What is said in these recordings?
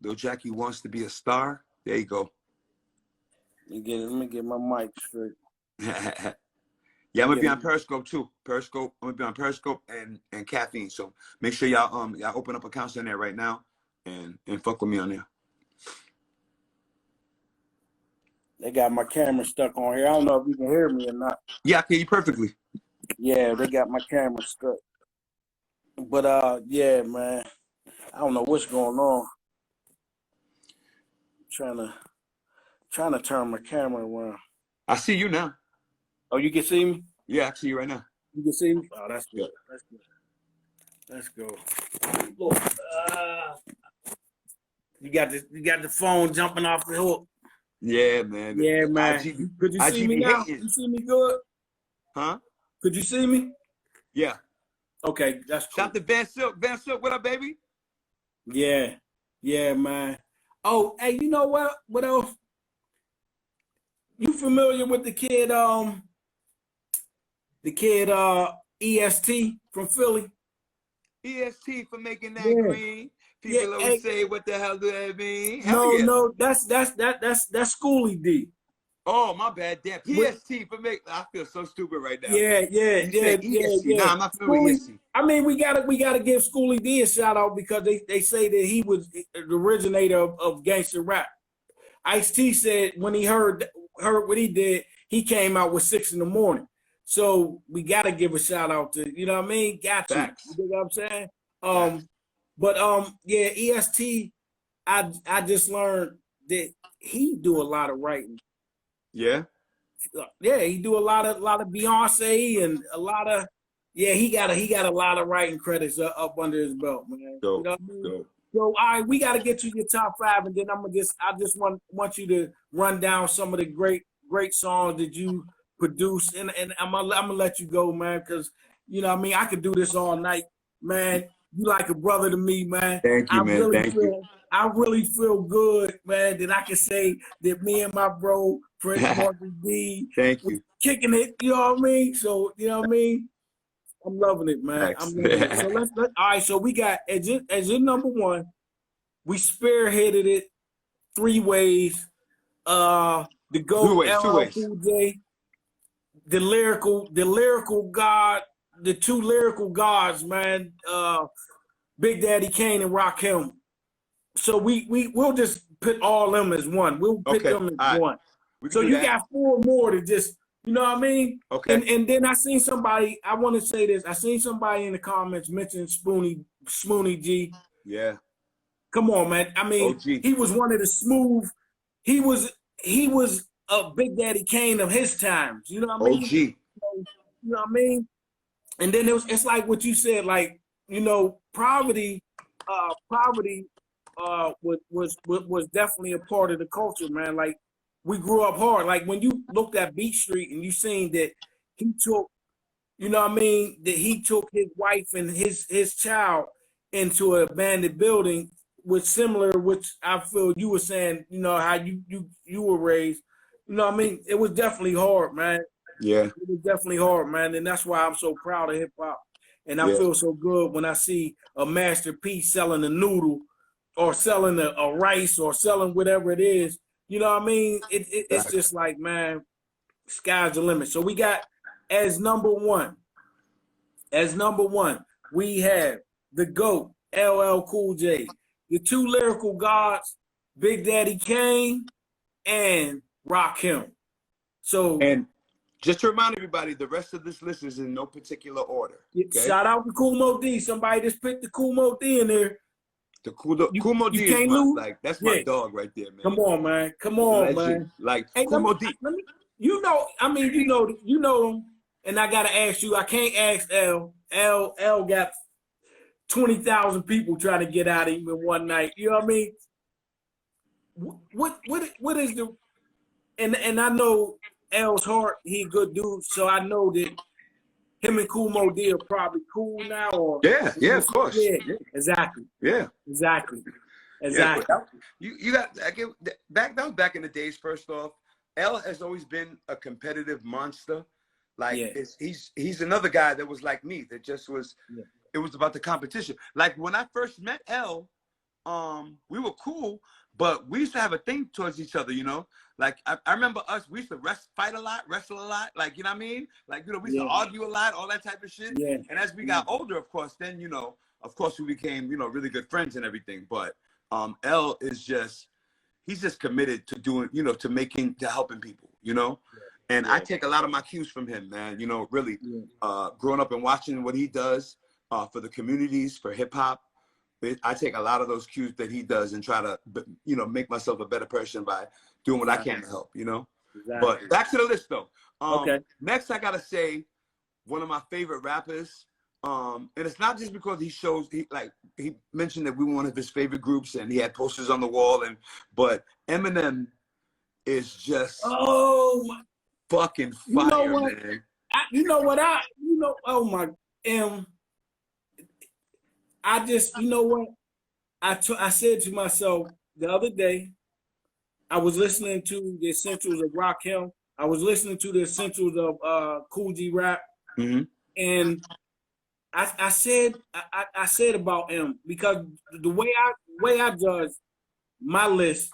Lil Jackie wants to be a star. There you go. Let me get my mic straight. Yeah, I'm gonna be on Periscope too. I'm gonna be on Periscope and Caffeine. So make sure y'all y'all open up accounts in there right now and fuck with me on there. They got my camera stuck on here. I don't know if you can hear me or not. Yeah, I can hear you perfectly. Yeah, they got my camera stuck. But yeah, man. I don't know what's going on. Trying to turn my camera around. I see you now. Oh, you can see me? Yeah, I see you right now. You can see me? Oh, that's good. Yeah. That's good. Let's go. Look, you got the phone jumping off the hook. Yeah, man. Yeah, man. Could you see me now? You see me good? Huh? Could you see me? Yeah. Okay, that's cool. Shout to Van Silk. Van Silk, what up, baby? Yeah. Yeah, man. Oh, hey, you know what? What else? You familiar with the kid EST from Philly? EST for making that green. People always say, "What the hell do that mean?" No, that's Schooly D. Oh, my bad. Damn. EST for making. I feel so stupid right now. Yeah. Nah, I'm not feeling EST. I mean, we gotta give Schooly D a shout out because they say that he was the originator of gangster rap. Ice-T said when he heard what he did, he came out with 6 in the morning. So we gotta give a shout out to, you know what I mean? Got you. Facts. You know what I'm saying? But yeah, EST, I just learned that he do a lot of writing. Yeah. Yeah, he do a lot of Beyonce and a lot of he got a lot of writing credits up under his belt, man. Dope. You know what I mean? Dope. So all right, we got to get to your top 5, and then I just want you to run down some of the great songs that you produced, and I'm gonna let you go, man, because you know what I mean, I could do this all night, man. You like a brother to me, man. Thank you, man. Thank you. I really feel good, man, that I can say that me and my bro, Prince Marky Dee, Thank you. Kicking it, you know what I mean? So, you know what I mean? I'm loving it, man. I'm loving it. So let's all right, so we got as your number 1, we spearheaded it 3 ways. The GOAT, LL Cool J, the lyrical god, the 2 lyrical gods, man. Big Daddy Kane and Rakim. So we'll just put all them as one. We'll put them as one. So you got 4 more to just, you know what I mean? Okay. And then I seen somebody, I want to say this, I seen somebody in the comments mention Spoonie G. Yeah. Come on, man. I mean, he was one of the smooth, he was a Big Daddy Kane of his times. You know what I mean? OG. You know what I mean? And then it's like what you said, like, you know, poverty was definitely a part of the culture, man. Like, we grew up hard. Like, when you looked at Beach Street and you seen that he took, you know what I mean, that he took his wife and his child into an abandoned building, with similar, which I feel you were saying, you know, how you were raised. You know what I mean? It was definitely hard, man. Yeah. It was definitely hard, man. And that's why I'm so proud of hip hop. And I feel so good when I see a Master P selling a noodle or selling a rice or selling whatever it is. You know what I mean? It's just like, man, sky's the limit. So we got as number one, we have the GOAT, LL Cool J, the 2 lyrical gods, Big Daddy Kane and Rakim. So, and just to remind everybody, the rest of this list is in no particular order. Okay? Shout out to Kool Moe Dee. Somebody just picked the Kool Moe Dee in there. The Kool Moe Dee is that's my dog right there, man. Come on, man. Come on, man. Like, hey, Kool Moe Dee. You know, I mean, you know him, and I gotta ask you. I can't ask L. L got 20,000 people trying to get out of him in one night. You know what I mean? What is the? And I know L's heart. He a good dude, so I know that him and Kool Moe Dee are probably cool now. Or yeah, of course. Yeah, exactly. Yeah, exactly. Yeah, you got back. That was back in the days. First off, L has always been a competitive monster. Like he's another guy that was like me. That just was. Yeah. It was about the competition. Like when I first met L, we were cool, but we used to have a thing towards each other, you know? Like, I remember us, we used to fight a lot, wrestle a lot, like, you know what I mean? Like, you know, we used to argue a lot, all that type of shit. Yeah. And as we got older, of course, then, you know, of course we became, you know, really good friends and everything. But L is just, he's just committed to doing, you know, to helping people, you know? And I take a lot of my cues from him, man, you know, really. Growing up and watching what he does for the communities, for hip hop, I take a lot of those cues that he does and try to, you know, make myself a better person by doing what I can to help, you know? But back to the list, though. Next, I got to say, one of my favorite rappers, and it's not just because he mentioned that we were one of his favorite groups and he had posters on the wall, but Eminem is just fucking fire, man. Oh my, you know what? I said to myself the other day, I was listening to the essentials of Rakim. I was listening to the essentials of Cool G Rap, and I said about him, because the way I judge my list,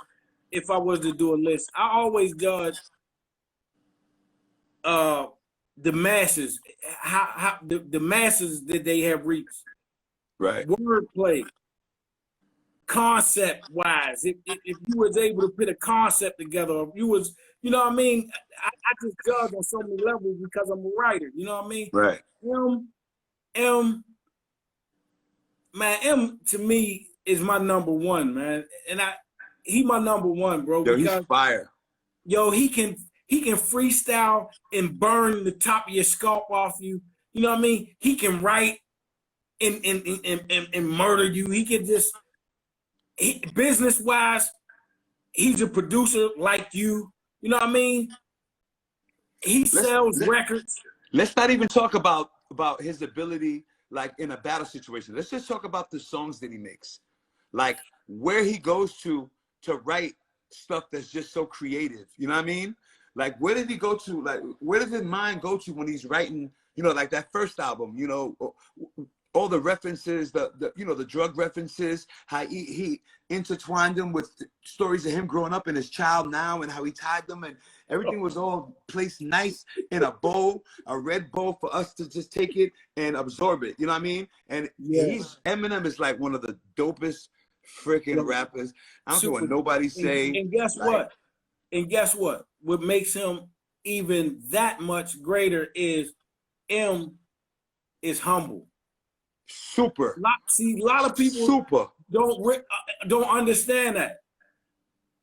if I was to do a list, I always judge the masses, how the masses that they have reached. Right. Wordplay, concept wise, if you was able to put a concept together, if you was, you know what I mean? I just judge on so many levels because I'm a writer, you know what I mean? Right. M to me is my number one, man. And he my number one, bro. Yo, he's fire. Yo, he can freestyle and burn the top of your scalp off you. You know what I mean? He can write and murder you. He can just, business wise, he's a producer like you. You know what I mean? He sells records. Let's not even talk about his ability, like in a battle situation. Let's just talk about the songs that he makes, like where he goes to write stuff that's just so creative. You know what I mean? Like, where did he go to? Like, where does his mind go to when he's writing? You know, like that first album. You know, all the references, the you know, the drug references, how he intertwined them with stories of him growing up and his child now, and how he tied them, and everything was all placed nice in a bowl, a red bowl, for us to just take it and absorb it. You know what I mean? And Eminem is like one of the dopest freaking rappers. I don't care what nobody say. And guess what? And guess what? What makes him even that much greater is M is humble. Super. A lot of people don't understand that.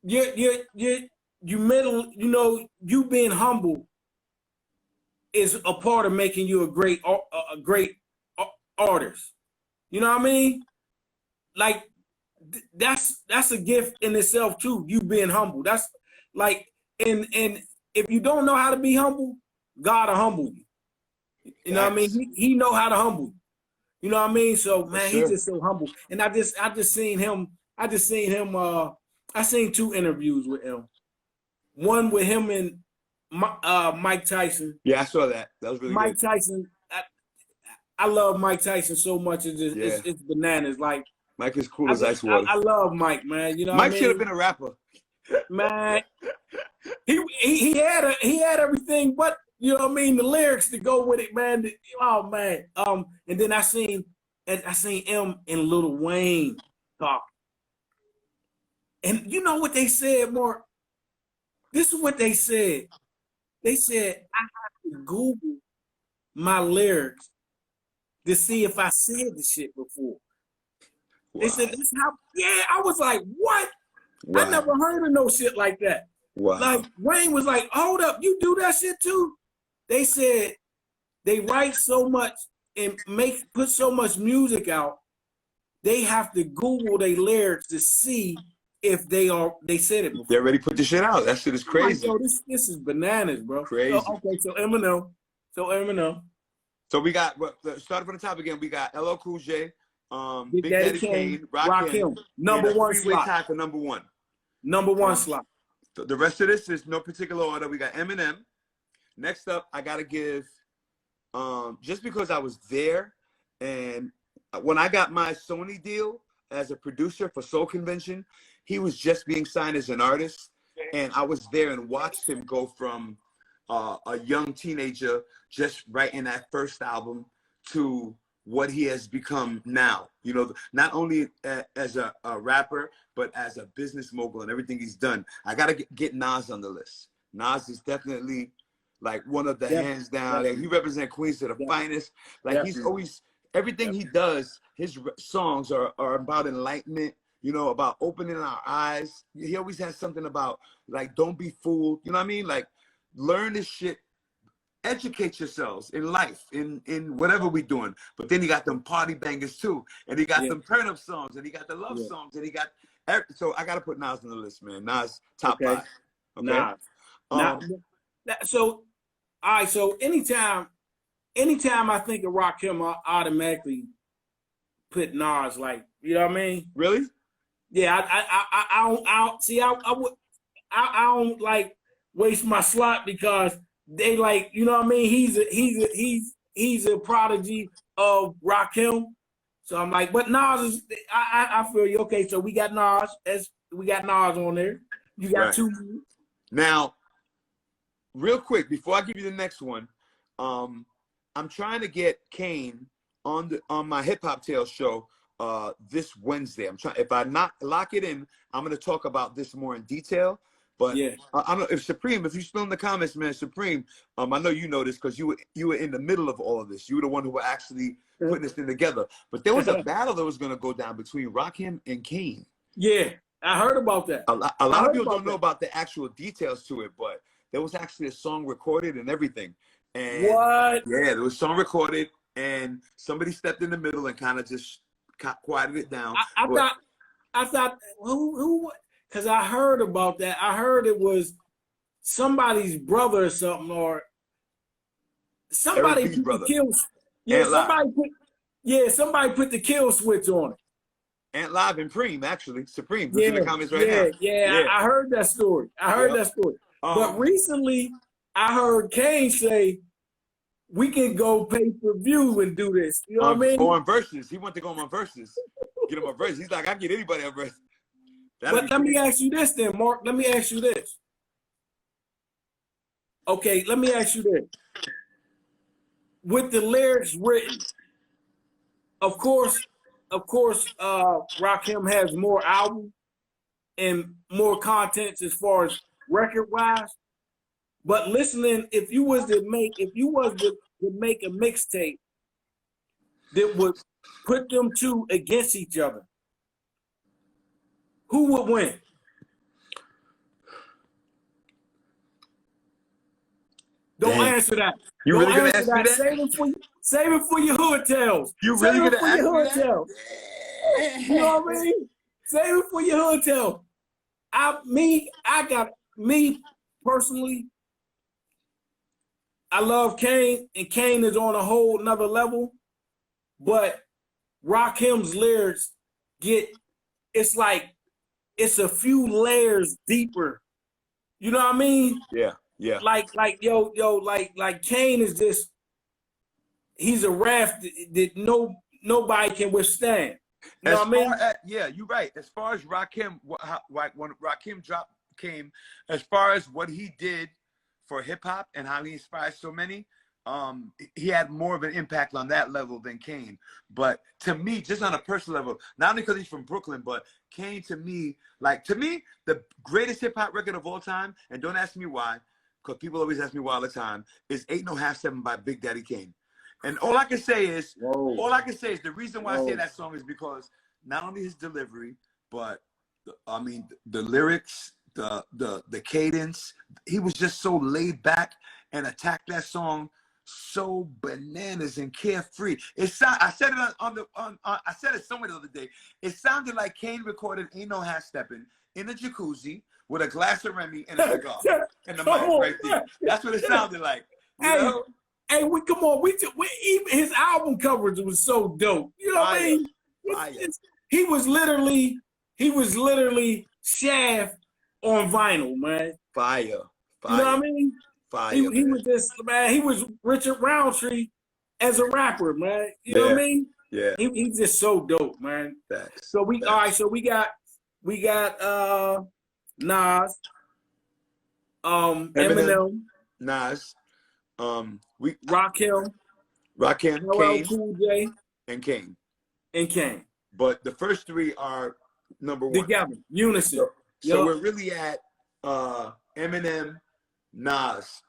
You being humble is a part of making you a great artist. You know what I mean? Like, that's a gift in itself too. You being humble. That's like, and if you don't know how to be humble, God will humble you. You know what I mean? He know how to humble you. You know what I mean? So man, he's just so humble. And I just seen him. I seen 2 interviews with him. One with him and Mike Tyson. Yeah, I saw that. That was really good. Mike Tyson. I love Mike Tyson so much. It's bananas. Like, Mike is cool as ice water. I love Mike, man. You know, Mike should have been a rapper. Man, he had everything, but you know what I mean, the lyrics to go with it, man. Oh man. And then I seen M and Lil Wayne talk. And you know what they said, Mark? This is what they said. They said, I have to Google my lyrics to see if I said the shit before. Wow. They said, this how, I was like, what? Wow. I never heard of no shit like that. Wow. Like, Wayne was like, hold up, you do that shit too? They said they write so much and put so much music out, they have to Google their lyrics to see if they said it before. They already put the shit out. That shit is crazy. Like, this is bananas, bro. Crazy. So Eminem. So we got, starting from the top again, we got LL Cool J, Big Daddy Kane, Rakim. Number one slot. Tie for number one. Number one slot. The rest of this is no particular order. We got Eminem. Next up, I got to give, just because I was there, and when I got my Sony deal, as a producer for Soul Convention. He was just being signed as an artist, and I was there and watched him go from a young teenager just writing that first album to what he has become now. You know, not only as a rapper, but as a business mogul and everything he's done. I got to get Nas on the list. Nas is definitely like one of the hands down. Like, he represents Queens to the finest. Like he's always, everything he does, his songs are about enlightenment, you know, about opening our eyes. He always has something about like, don't be fooled. You know what I mean? Like, learn this shit, educate yourselves in life, in whatever we're doing. But then he got them party bangers too. And he got them turn up songs, and he got the love songs, and he got, so I got to put Nas on the list, man. Nas, top 5. Okay. Nas. So, all right, so anytime I think of Rakim, I automatically put Nas, like, you know what I mean? Really? Yeah, I don't like waste my slot because they like, you know what I mean? He's a prodigy of Rakim. So I'm like, but Nas is, I feel you. Okay, so we got Nas on there. You got 2. Now, real quick, before I give you the next one, I'm trying to get Kane on my Hip Hop Tales show this Wednesday. If I not lock it in, I'm gonna talk about this more in detail. But I don't know if Supreme, if you're still in the comments, man, Supreme, I know you know this because you were in the middle of all of this. You were the one who were actually putting this thing together. But there was a battle that was gonna go down between Rakim and Kane. Yeah, I heard about that. A lot of people don't know about the actual details to it, but there was actually a song recorded and everything. And what? Yeah, there was a song recorded, and somebody stepped in the middle and kind of just quieted it down. I thought who? Because I heard about that. I heard it was somebody's brother or something, or somebody put the kill. Yeah, somebody put the kill switch on it. Ant Live and Preem, actually. Supreme, who's in the comments right now. Yeah. I heard that story. But recently, I heard Kane say, we can go pay-per-view and do this. You know what I mean? Or on Versus. He wanted to go on Versus. Get him on Versus. He's like, I get anybody on Versus. But let me ask you this then, Mark. Let me ask you this. Okay, let me ask you this. With the lyrics written, of course, Rakim has more albums and more content as far as record-wise. But listening, if you was to make a mixtape that would put them two against each other, who would win? Don't answer that. You really gonna ask me that? Save it for your hood tales. You really gonna ask me that? You know what I mean? Save it for your hood tales. Me personally, I love Kane, and Kane is on a whole nother level. But Rakim's lyrics it's a few layers deeper. You know what I mean? Yeah. Like Kane is just, he's a raft that nobody can withstand. You know what I mean? Yeah, you're right. As far as Rakim, when Rakim came, as far as what he did for hip hop and how he inspired so many, he had more of an impact on that level than Kane. But to me, just on a personal level, not only because he's from Brooklyn, but Kane to me, the greatest hip hop record of all time, and don't ask me why, because people always ask me why all the time, is Ain't No Half Steppin' by Big Daddy Kane. And all I can say is the reason why I say that song is because not only his delivery, but the lyrics, the cadence, he was just so laid back and attacked that song so bananas and carefree. I said it I said it somewhere the other day. It sounded like Kane recorded Ain't No Half Steppin' in a jacuzzi with a glass of Remy and a cigar and the mic right there. That's what it sounded like. You know? Hey, come on. Even his album coverage was so dope. You know what I mean? He was literally Shaft on vinyl, man. Fire. You know what I mean? Fire. He was just, man, he was Richard Roundtree as a rapper, man. You know what I mean? Yeah. He's just so dope, man. Facts. So all right, so we got Nas, Eminem, Nas, Rakim, Kane, Cool J, and Kane. But the first three are number one. Together, unison. So we're really at Eminem, Nas,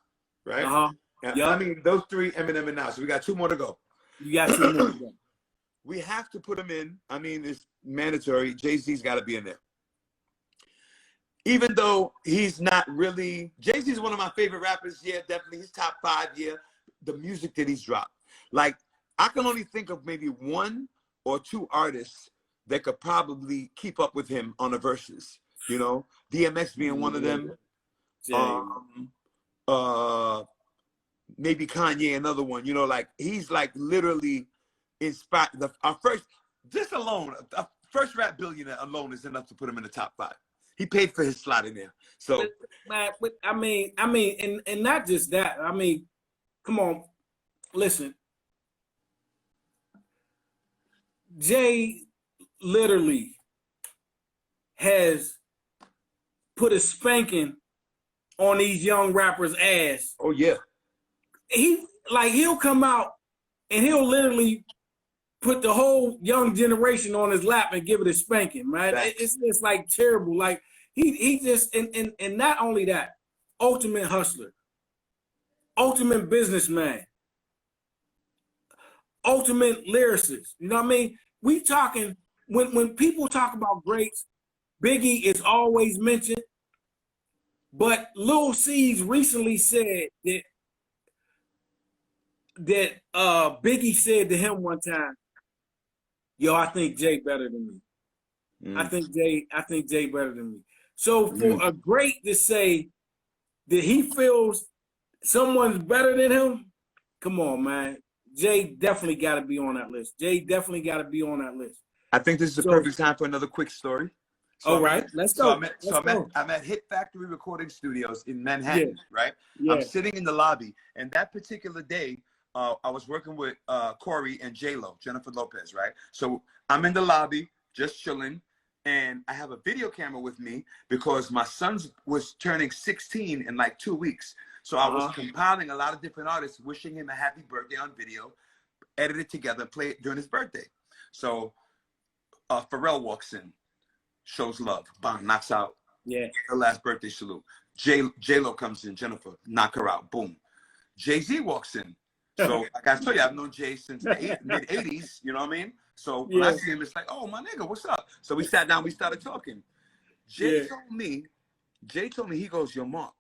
right? I mean, those three, Eminem and Nas. So we got 2 more to go. You got 2 more to go. We have to put them in. I mean, it's mandatory. Jay-Z's got to be in there. Even though he's not really, Jay-Z's one of my favorite rappers. Yeah, definitely. He's top 5. Yeah, the music that he's dropped. Like, I can only think of maybe 1 or 2 artists that could probably keep up with him on the verses. You know, DMX being one of them. Maybe Kanye, another one. You know, like he's like literally inspired. Our first rap billionaire alone is enough to put him in the top 5. He paid for his slot in there. So, but I mean, and not just that. I mean, come on, listen. Jay literally has put a spanking on these young rappers' ass. Oh yeah. He'll come out and he'll literally put the whole young generation on his lap and give it a spanking, man. It's just like terrible. Like he just and not only that, ultimate hustler, ultimate businessman, ultimate lyricist. You know what I mean? We talking when people talk about greats, Biggie is always mentioned, but Lil C's recently said that Biggie said to him one time, "Yo, I think Jay better than me. I think Jay better than me." So for a great to say that he feels someone's better than him, come on, man. Jay definitely got to be on that list. I think this is the perfect time for another quick story. So all right, let's go. I'm at Hit Factory Recording Studios in Manhattan, right? Yeah. I'm sitting in the lobby, and that particular day, I was working with Corey and J-Lo, Jennifer Lopez, right? So I'm in the lobby, just chilling, and I have a video camera with me because my son was turning 16 in like 2 weeks. So I was compiling a lot of different artists, wishing him a happy birthday on video, edit it together, play it during his birthday. So Pharrell walks in, shows love, bang, knocks out. Yeah. Her last birthday salute. J-Lo comes in, Jennifer, knock her out, boom. Jay-Z walks in. So like I told you, I've known Jay since the mid-'80s, you know what I mean? So when I see him, it's like, oh, my nigga, what's up? So we sat down, we started talking. Jay told me, he goes, yo, Mark,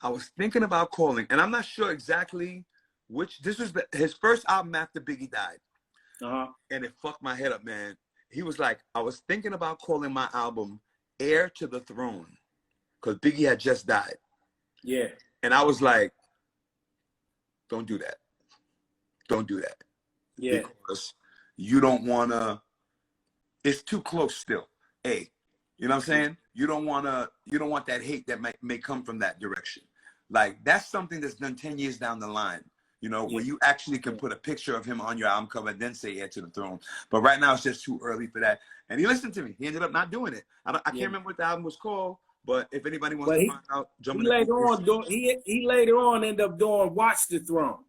I was thinking about calling, and I'm not sure exactly which, this was his first album after Biggie died. And it fucked my head up, man. He was like, I was thinking about calling my album Heir to the Throne, because Biggie had just died. Yeah. And I was like, don't do that. Don't do that. Yeah. Because you don't want to, it's too close still. You know what I'm saying? You don't want that hate that may come from that direction. Like, that's something that's done 10 years down the line, you know, where you actually can put a picture of him on your album cover and then say Heir to the Throne. But right now, it's just too early for that. And he listened to me. He ended up not doing it. I can't remember what the album was called, but if anybody wants to find out, jump in. He later on ended up doing Watch the Throne.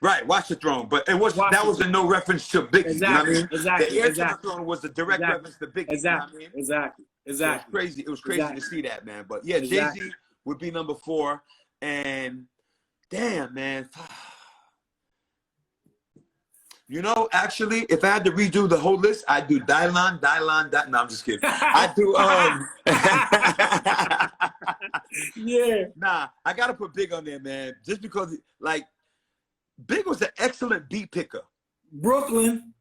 Right, Watch the Throne, but it was that was no reference to Biggie. Exactly, you know what I mean? Exactly. The Heir to the Throne was the direct reference to Biggie. Exactly. You know what I mean? Exactly. So it was crazy to see that, man. But yeah, Jay-Z would be number 4, and damn, man. You know, actually, if I had to redo the whole list, I'd do Dylon. No, I'm just kidding. I'd do yeah. Nah, I gotta put Big on there, man. Just because, like, Big was an excellent beat picker. Brooklyn.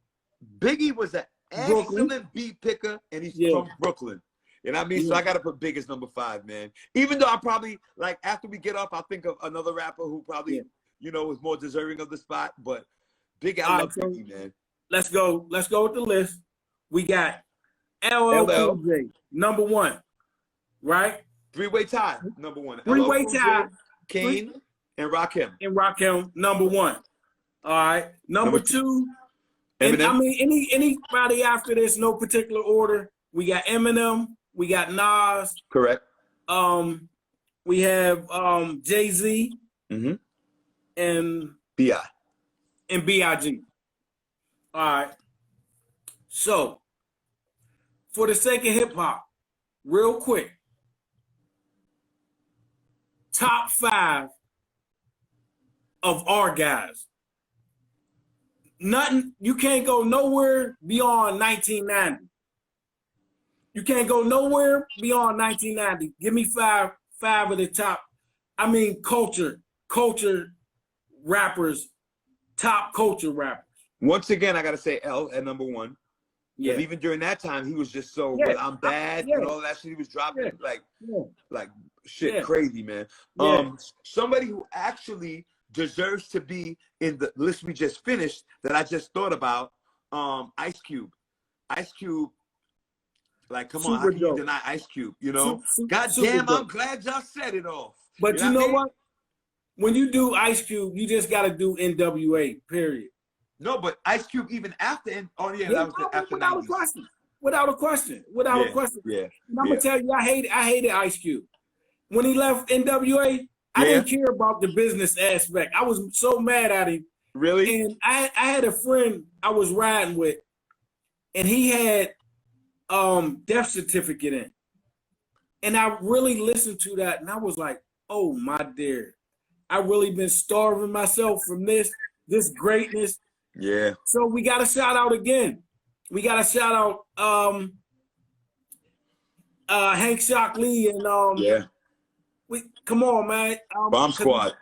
Biggie was an excellent beat picker, and he's from Brooklyn. You know what I mean? So I got to put Big as number 5, man. Even though I probably, like, after we get off, I'll think of another rapper who probably, you know, is more deserving of the spot. But Big, I love Biggie, man. Let's go with the list. We got LL Cool J, number 1, right? 3-way tie, number 1. 3-way tie. Kane and Rakim. Number 1. All right. Number 2, And I mean, anybody after this, no particular order. We got Eminem, we got Nas. Correct. We have Jay-Z and B.I. and B.I.G. All right. So, for the sake of hip hop, real quick, top 5 of our guys. Nothing. You can't go nowhere beyond 1990. You can't go nowhere beyond 1990. Give me five of the top. I mean, culture rappers, top culture rappers. Once again, I gotta say L at number 1. Yeah. Even during that time, he was just so. Yeah. I'm bad and all that shit he was dropping, like shit, crazy, man. Somebody who actually deserves to be in the list we just finished that I just thought about. Ice Cube. Ice Cube. Like, come on, how can you deny Ice Cube? You know, goddamn, I'm glad y'all said it off. But you know what? When you do Ice Cube, you just got to do NWA. Period. No, but Ice Cube even after, that was after without 90s. a question. Without a question. Yeah. And I'm gonna tell you, I hated Ice Cube. When he left NWA, I didn't care about the business aspect. I was so mad at him. Really? And I had a friend I was riding with, and he had death certificate in. And I really listened to that, and I was like, oh my dear. I really been starving myself from this greatness. Yeah. So we got to shout out again. We got to shout out Hank Shockley and come on, man. Bomb Squad.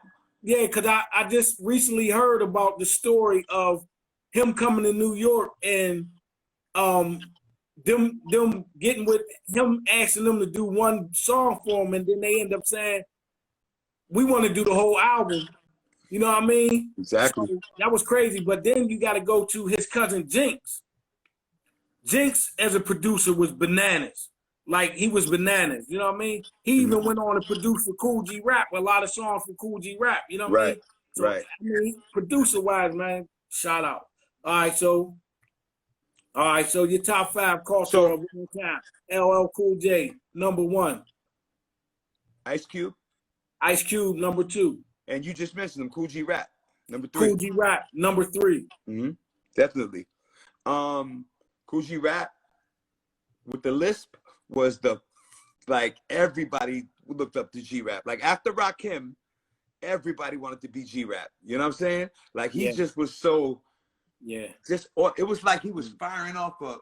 Yeah, because I just recently heard about the story of him coming to New York and them getting with him, asking them to do one song for him, and then they end up saying, we want to do the whole album. You know what I mean? Exactly. So that was crazy. But then you got to go to his cousin Jinx. Jinx, as a producer, was bananas. Like, he was bananas. You know what I mean? He even went on to produce for Cool G Rap, a lot of songs for Cool G Rap. You know what I mean? So, right. I mean, producer-wise, man, shout out. All right, so your top 5 culture of one time. LL Cool J, number 1. Ice Cube. Ice Cube, number 2. And you just mentioned him, Cool G Rap, number 3. Cool G Rap, number 3. Definitely. Cool G Rap with the lisp was everybody looked up to G Rap. Like, after Rakim, everybody wanted to be G Rap. You know what I'm saying? Like, he just was so. Yeah. It was like he was firing off a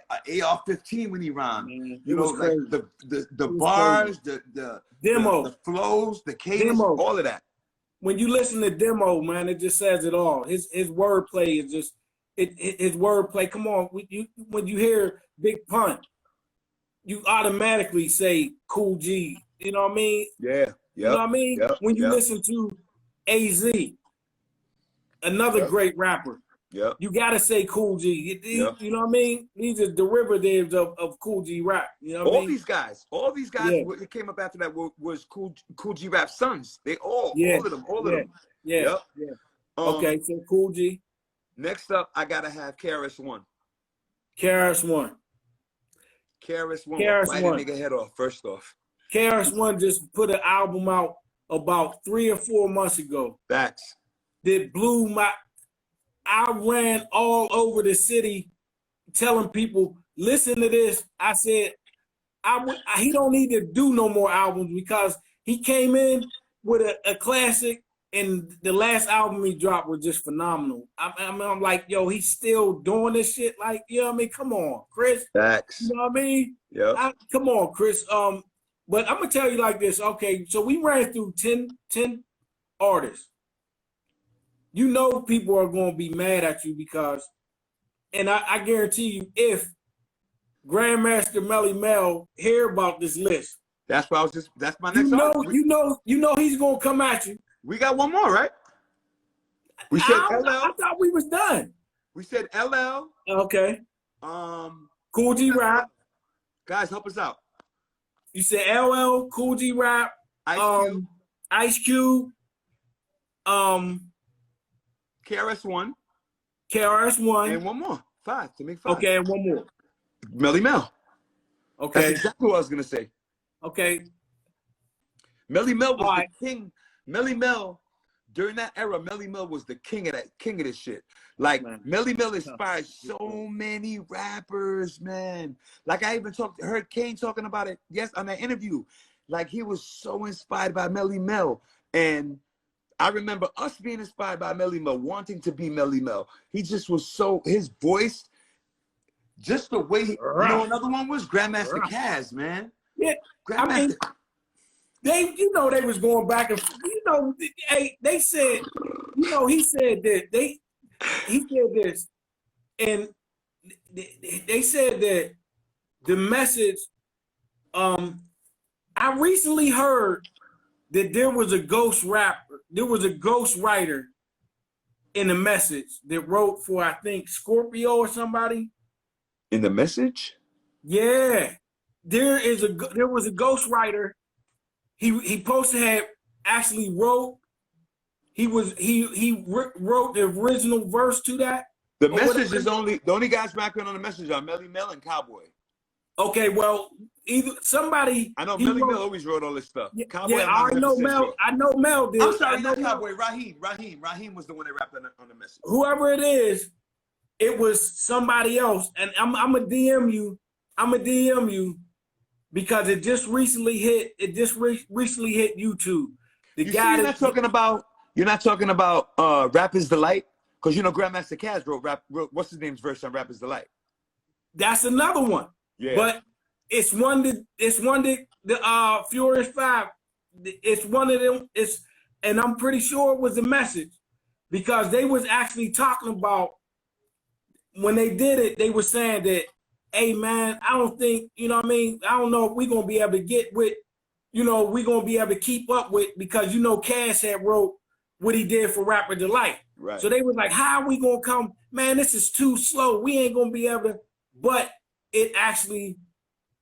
AR-15 when he rhymed. You know, like the bars, the demo, the flows, the cadence, all of that. When you listen to Demo, man, it just says it all. His wordplay is just his wordplay. Come on, when you hear Big Pun, you automatically say Cool G. You know what I mean? Yeah. You know what I mean? When you listen to AZ, another great rapper. You gotta say Cool G. You know what I mean? These are derivatives of Cool G Rap. You know what I mean? All these guys that came up after that was Cool G Rap sons. They all of them. Yeah. Okay, so Cool G. Next up, I gotta have KRS-One. KRS-One. KRS-One. Bite a nigga head off. First off, KRS-One just put an album out about 3 or 4 months ago. Facts. That blew my. I ran all over the city telling people, listen to this. I said, he don't need to do no more albums because he came in with a classic, and the last album he dropped was just phenomenal. I'm like, yo, he's still doing this shit. Like, you know what I mean? Come on, Chris. Facts. You know what I mean? Yeah. Come on, Chris. But I'm gonna tell you like this. Okay, so we ran through 10 artists. You know people are going to be mad at you because, and I guarantee you, if Grandmaster Melly Mel hear about this list, that's my next song. You know he's going to come at you. We got one more, right? We said LL. I thought we was done. We said LL. Okay. Cool G Rap. Guys, help us out. You said LL, Cool G Rap, Ice Cube, KRS-One. KRS-One. And one more. 5 to make 5. Okay, and one more. Melly Mel. Okay. That's exactly what I was gonna say. Okay. Melly Mel was the king. Melly Mel, during that era, Melly Mel was the king of this shit. Like, Melly Mel inspired so many rappers, man. Like, I even heard Kane talking about it on that interview. Like, he was so inspired by Melly Mel. And I remember us being inspired by Melly Mel, wanting to be Melly Mel. He just was his voice, just the way you know, another one was Grandmaster Caz, man. Yeah, I mean, they was going back and, they said, he said that he said this, and they said that the message, I recently heard that there was a ghost writer in the message that wrote for, I think, Scorpio or somebody. In the message? Yeah. There was a ghost writer. He posted had actually wrote. He wrote the original verse to that. The message is the only guys rapping on the message are Melly Mel and Cowboy. Okay, well, either somebody. I know Melly Mel always wrote all this stuff. Cowboy, I know Mel. I know Mel did. I'm sorry, not Cowboy. Raheem was the one that rapped on the message. Whoever it is, it was somebody else, and I'm gonna DM you. I'm gonna DM you because it just recently hit. It just recently hit YouTube. The guy you're not talking about Rap is the Light, because Grandmaster Caz wrote what's his name's verse on Rap is the Light. That's another one. Yeah. But it's one that the Furious 5. It's one of them. And I'm pretty sure it was a message, because they was actually talking about when they did it. They were saying that, hey man, I don't think I don't know if we're gonna be able to get with, we're gonna be able to keep up with, because Cass had wrote what he did for Rapper Delight. Right. So they was like, how are we gonna come? Man, this is too slow. We ain't gonna be able to. But it actually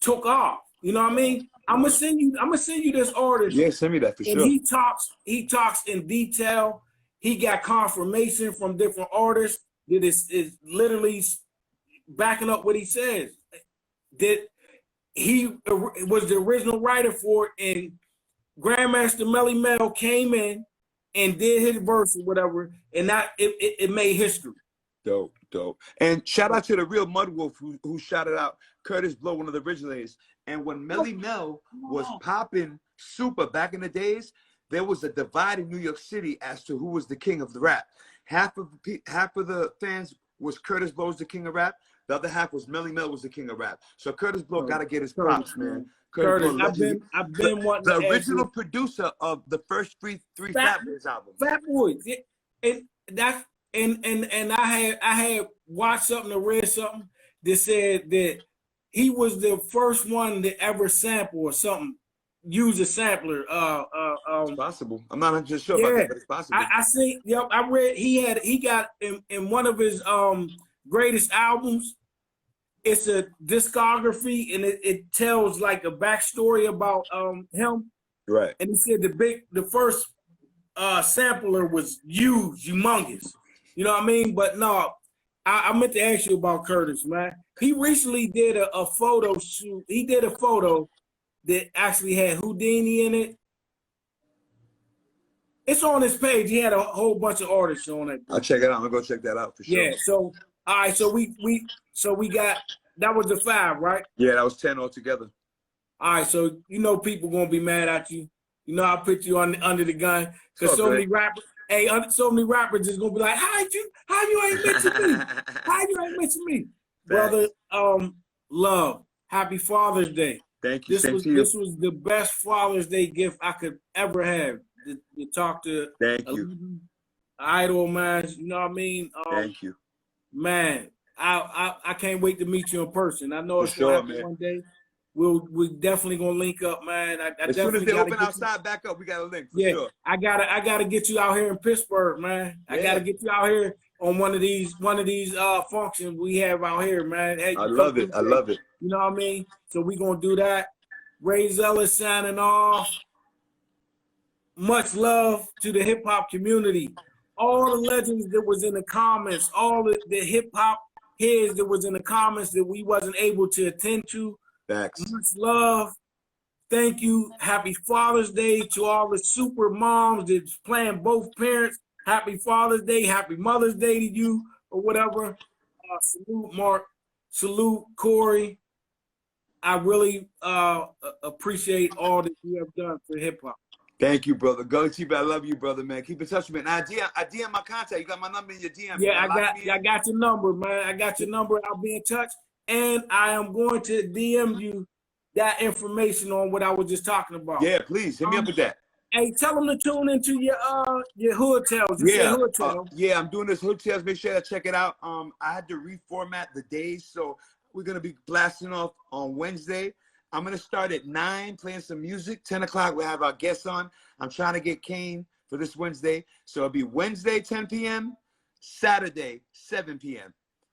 took off. You know what I mean? I'm gonna send you this artist. Yeah, send me that for sure. He talks in detail. He got confirmation from different artists that is literally backing up what he says. That he was the original writer for it, and Grandmaster Melly Mel came in and did his verse or whatever, and it made history. Dope. And shout out to the real Mud Wolf who shouted out Curtis Blow, one of the originators. And when Melly Mel was popping super back in the days, there was a divide in New York City as to who was the king of the rap. Half of the fans was Curtis Blow's the king of rap. The other half was Melly Mel was the king of rap. So Curtis Blow got to get his props, man. Curtis, I've been wanting the original producer of the first three FATBOYS albums. FATBOYS, and that's. And I had watched something or read something that said that he was the first one to ever sample or something, use a sampler. It's possible. I'm not just sure about that, but it's possible. I see. Yep, I read he got in one of his greatest albums. It's a discography, and it tells like a backstory about him. Right. And he said the first sampler was humongous. You know what I mean? But no, I meant to ask you about Curtis, man. He recently did a photo shoot. He did a photo that actually had Houdini in it. It's on his page. He had a whole bunch of artists on it. I'll check it out. I'm gonna go check that out for sure. Yeah. So all right. So we got, that was the 5, right? Yeah, that was 10 altogether. All right. So people gonna be mad at you. I put you under the gun because so many rappers. Hey, so many rappers is gonna be like, how you ain't mention me? How you ain't mention me? Brother, love. Happy Father's Day. Thank you. This was the best Father's Day gift I could ever have. To talk to idol, man. You know what I mean? Thank you. Man, I can't wait to meet you in person. I know it's gonna happen one day. We're definitely gonna link up, man. As soon as they open outside back up, we gotta link for sure. I gotta get you out here in Pittsburgh, man. I gotta get you out here on one of these functions we have out here, man. Hey, I love it. You know what I mean? So we gonna do that. Ray ZELLOUS signing off. Much love to the hip hop community. all the legends that was in the comments, all the hip hop heads that was in the comments that we wasn't able to attend to. Thanks. Much love. Thank you. Happy Father's Day to all the super moms that's playing both parents. Happy Father's Day. Happy Mother's Day to you or whatever. Salute Mark. Salute Corey. I really appreciate all that you have done for hip hop. Thank you, brother. Gully TV, I love you, brother, man. Keep in touch with me. Now, I DM my contact. You got my number in your DM. Yeah, I got your number, man. I got your number. I'll be in touch. And I am going to DM you that information on what I was just talking about. Yeah, please. Hit me up with that. Hey, tell them to tune into your hood tales. Yeah, I'm doing this hood tales. Make sure to check it out. I had to reformat the days, so we're gonna be blasting off on Wednesday. I'm gonna start at 9, playing some music. 10 o'clock, we'll have our guests on. I'm trying to get Kane for this Wednesday, so it'll be Wednesday 10 p.m., Saturday 7 p.m.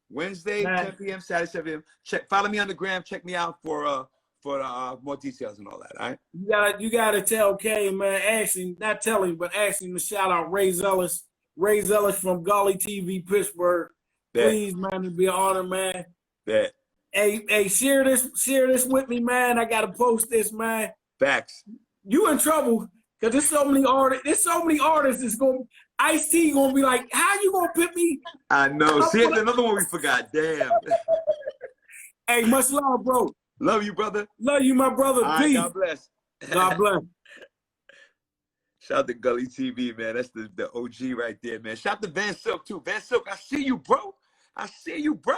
Wednesday 10 p.m., Saturday 7 p.m. Follow me on the gram. Check me out for more details and all that. All right. You gotta tell Kane, man. Actually, not tell him, but ask him to shout out Ray Zelllous. Ray Zelllous from Gully TV, Pittsburgh. Please, man, it'd be an honor, man. Bet. Hey, share this with me, man. I gotta post this, man. Facts. You in trouble because there's so many artists. There's so many artists that's gonna Ice-T gonna be like, how you gonna put me? I know. See, another one we forgot. Damn. Hey, much love, bro. Love you, brother. Love you, my brother. Peace. God bless. God bless. Shout out to Gully TV, man. That's the OG right there, man. Shout out to Van Silk, too. Van Silk, I see you, bro. I see you, bro.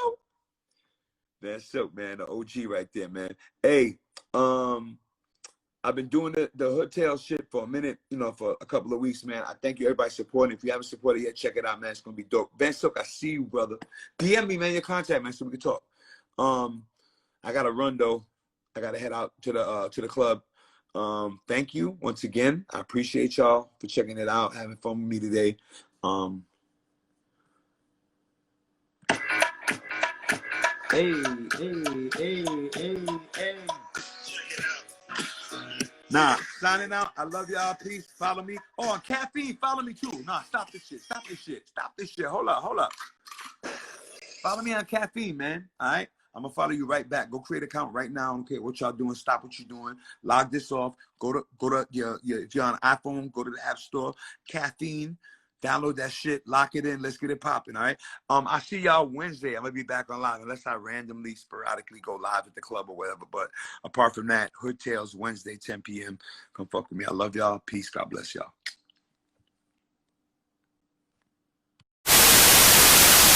Van Silk, man, the OG right there, man. Hey, I've been doing the hotel shit for a minute, for a couple of weeks, man. I thank you, everybody supporting. If you haven't supported yet, check it out, man. It's gonna be dope. Van Silk, I see you, brother. DM me, man, your contact, man, so we can talk. I gotta run though. I gotta head out to the club. Thank you once again. I appreciate y'all for checking it out, having fun with me today. Hey. Nah, signing out. I love y'all. Peace. Follow me. Oh, and Caffeine, follow me too. Nah, stop this shit. Stop this shit. Hold up. Follow me on Caffeine, man. All right? I'm going to follow you right back. Go create an account right now. I don't care what y'all doing. Stop what you're doing. Log this off. Go to your if you're on iPhone, go to the App Store. Caffeine. Download that shit. Lock it in. Let's get it popping, all right? I see y'all Wednesday. I'm going to be back online unless I randomly, sporadically go live at the club or whatever. But apart from that, Hood Tales Wednesday, 10 p.m. Come fuck with me. I love y'all. Peace. God bless y'all.